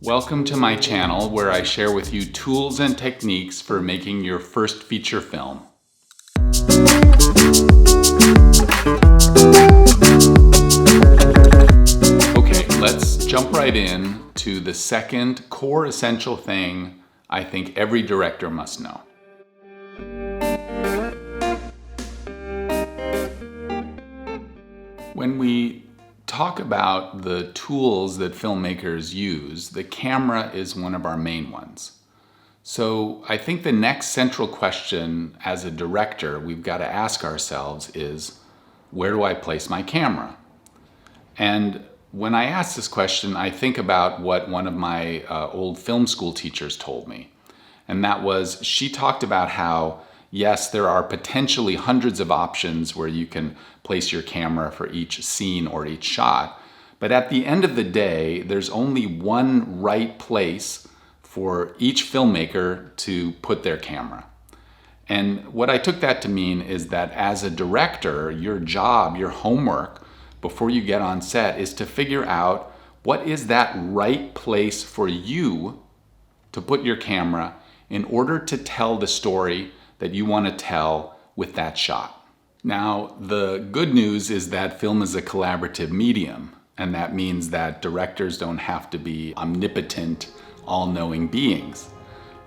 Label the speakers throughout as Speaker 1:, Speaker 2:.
Speaker 1: Welcome to my channel where I share with you tools and techniques for making your first feature film. Okay, let's jump right in to the second core essential thing I think every director must know. When we talk about the tools that filmmakers use, the camera is one of our main ones. So I think the next central question as a director we've got to ask ourselves is, where do I place my camera? And when I ask this question, I think about what one of my old film school teachers told me. And that was, she talked about how, yes, there are potentially hundreds of options where you can place your camera for each scene or each shot. But at the end of the day, there's only one right place for each filmmaker to put their camera. And what I took that to mean is that as a director, your job, your homework before you get on set is to figure out what is that right place for you to put your camera in order to tell the story that you want to tell with that shot. Now, the good news is that film is a collaborative medium, and that means that directors don't have to be omnipotent, all-knowing beings.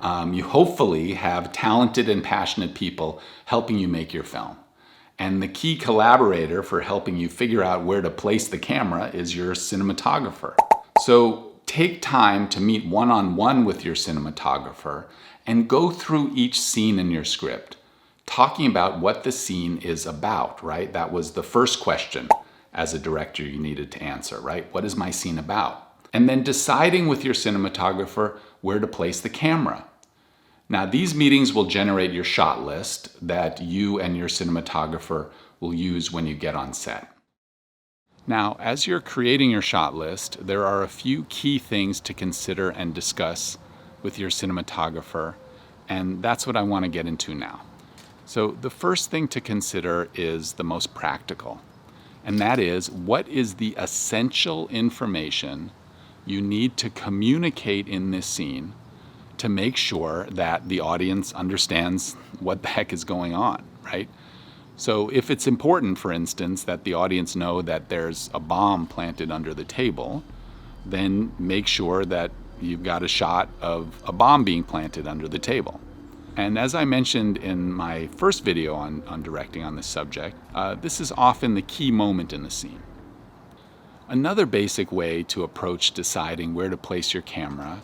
Speaker 1: You hopefully have talented and passionate people helping you make your film. And the key collaborator for helping you figure out where to place the camera is your cinematographer. So take time to meet one-on-one with your cinematographer and go through each scene in your script, talking about what the scene is about, right? That was the first question as a director you needed to answer, right? What is my scene about? And then deciding with your cinematographer where to place the camera. Now, these meetings will generate your shot list that you and your cinematographer will use when you get on set. Now, as you're creating your shot list, there are a few key things to consider and discuss with your cinematographer, and that's what I want to get into now. So the first thing to consider is the most practical, and that is, what is the essential information you need to communicate in this scene to make sure that the audience understands what the heck is going on, right? So if it's important, for instance, that the audience know that there's a bomb planted under the table, then make sure that you've got a shot of a bomb being planted under the table. And as I mentioned in my first video on directing on this subject, this is often the key moment in the scene. Another basic way to approach deciding where to place your camera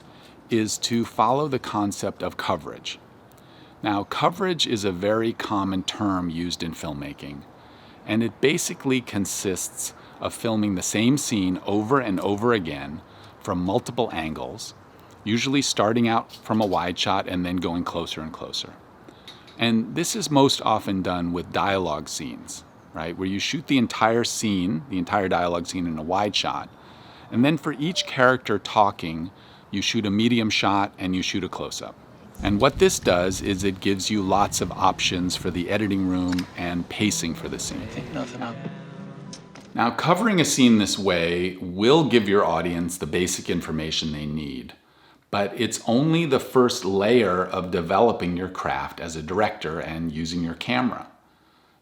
Speaker 1: is to follow the concept of coverage. Now, coverage is a very common term used in filmmaking, and it basically consists of filming the same scene over and over again from multiple angles, usually starting out from a wide shot and then going closer and closer. And this is most often done with dialogue scenes, right? Where you shoot the entire scene, the entire dialogue scene in a wide shot, and then for each character talking, you shoot a medium shot and you shoot a close-up. And what this does is it gives you lots of options for the editing room and pacing for the scene.
Speaker 2: I think nothing of it.
Speaker 1: Now, covering a scene this way will give your audience the basic information they need, but it's only the first layer of developing your craft as a director and using your camera.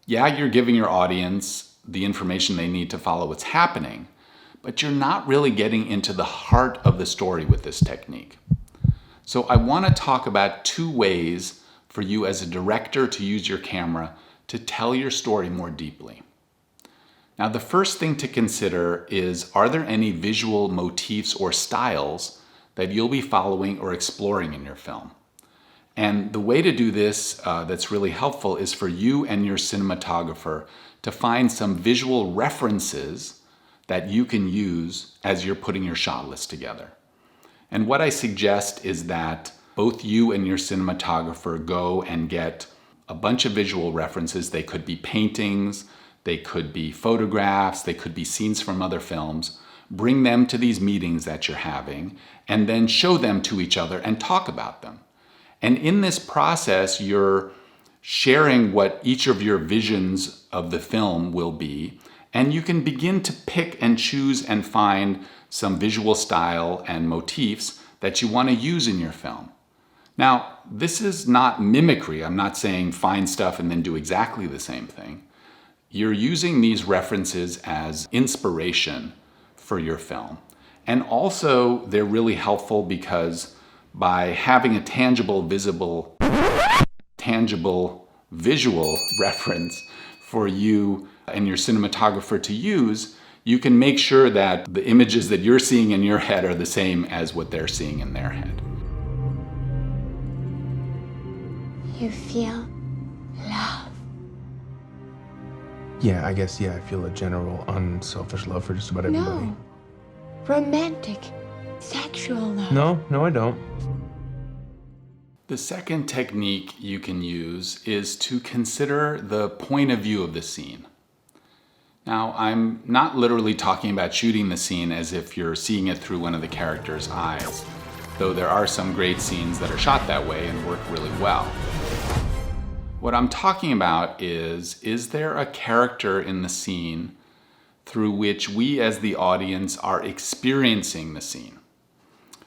Speaker 1: Yeah, you're giving your audience the information they need to follow what's happening, but you're not really getting into the heart of the story with this technique. So I want to talk about two ways for you as a director to use your camera to tell your story more deeply. Now, the first thing to consider is, are there any visual motifs or styles that you'll be following or exploring in your film? And the way to do this that's really helpful is for you and your cinematographer to find some visual references that you can use as you're putting your shot list together. And what I suggest is that both you and your cinematographer go and get a bunch of visual references. They could be paintings, they could be photographs, they could be scenes from other films. Bring them to these meetings that you're having, and then show them to each other and talk about them. And in this process, you're sharing what each of your visions of the film will be, and you can begin to pick and choose and find some visual style and motifs that you want to use in your film. Now, this is not mimicry. I'm not saying find stuff and then do exactly the same thing. You're using these references as inspiration for your film. And also, they're really helpful because by having a tangible, visual reference for you and your cinematographer to use, you can make sure that the images that you're seeing in your head are the same as what they're seeing in their head.
Speaker 2: You feel love.
Speaker 3: Yeah, I guess, I feel a general unselfish love for just about everybody.
Speaker 2: No. Romantic, sexual love.
Speaker 3: No, I don't.
Speaker 1: The second technique you can use is to consider the point of view of the scene. Now, I'm not literally talking about shooting the scene as if you're seeing it through one of the character's eyes, though there are some great scenes that are shot that way and work really well. What I'm talking about is there a character in the scene through which we as the audience are experiencing the scene?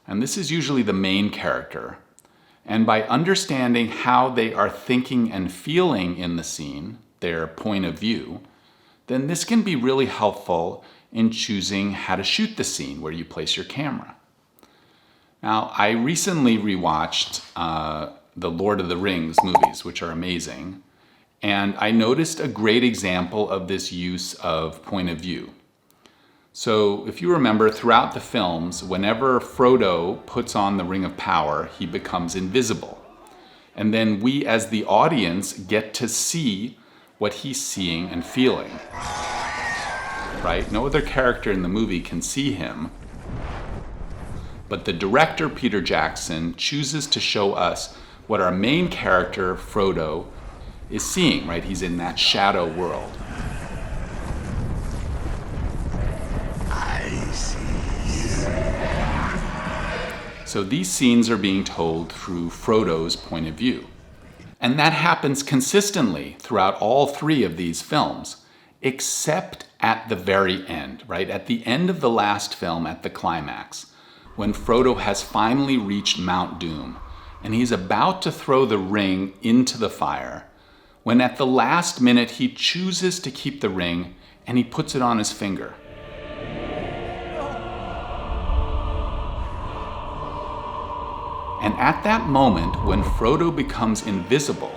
Speaker 1: And this is usually the main character. And by understanding how they are thinking and feeling in the scene, their point of view, then this can be really helpful in choosing how to shoot the scene where you place your camera. Now, I recently rewatched the Lord of the Rings movies, which are amazing, and I noticed a great example of this use of point of view. So if you remember, throughout the films, whenever Frodo puts on the Ring of Power, he becomes invisible. And then we as the audience get to see what he's seeing and feeling. Right? No other character in the movie can see him. But the director, Peter Jackson, chooses to show us what our main character, Frodo, is seeing, right? He's in that shadow world.
Speaker 4: I see you.
Speaker 1: So these scenes are being told through Frodo's point of view. And that happens consistently throughout all three of these films, except at the very end, right? At the end of the last film, at the climax, when Frodo has finally reached Mount Doom, and he's about to throw the ring into the fire, when at the last minute he chooses to keep the ring and he puts it on his finger. And at that moment, when Frodo becomes invisible,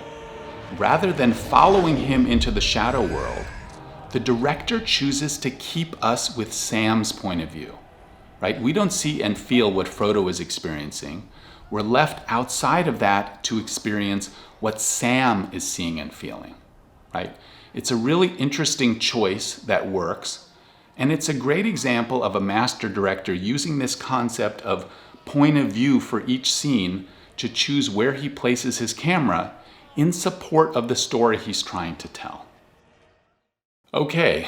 Speaker 1: rather than following him into the shadow world, the director chooses to keep us with Sam's point of view, right? We don't see and feel what Frodo is experiencing. We're left outside of that to experience what Sam is seeing and feeling, right? It's a really interesting choice that works, and it's a great example of a master director using this concept of point of view for each scene to choose where he places his camera in support of the story he's trying to tell. Okay,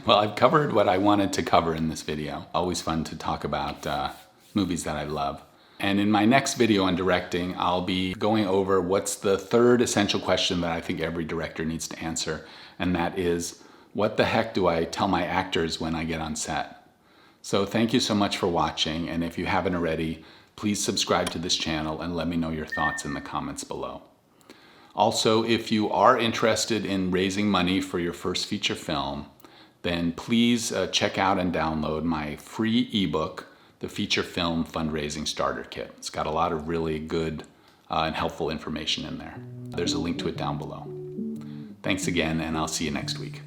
Speaker 1: well, I've covered what I wanted to cover in this video. Always fun to talk about movies that I love. And in my next video on directing, I'll be going over what's the third essential question that I think every director needs to answer, and that is, what the heck do I tell my actors when I get on set? So thank you so much for watching, and if you haven't already, please subscribe to this channel and let me know your thoughts in the comments below. Also, if you are interested in raising money for your first feature film, then please check out and download my free ebook, The Feature Film Fundraising Starter Kit. It's got a lot of really good and helpful information in there. There's a link to it down below. Thanks again, and I'll see you next week.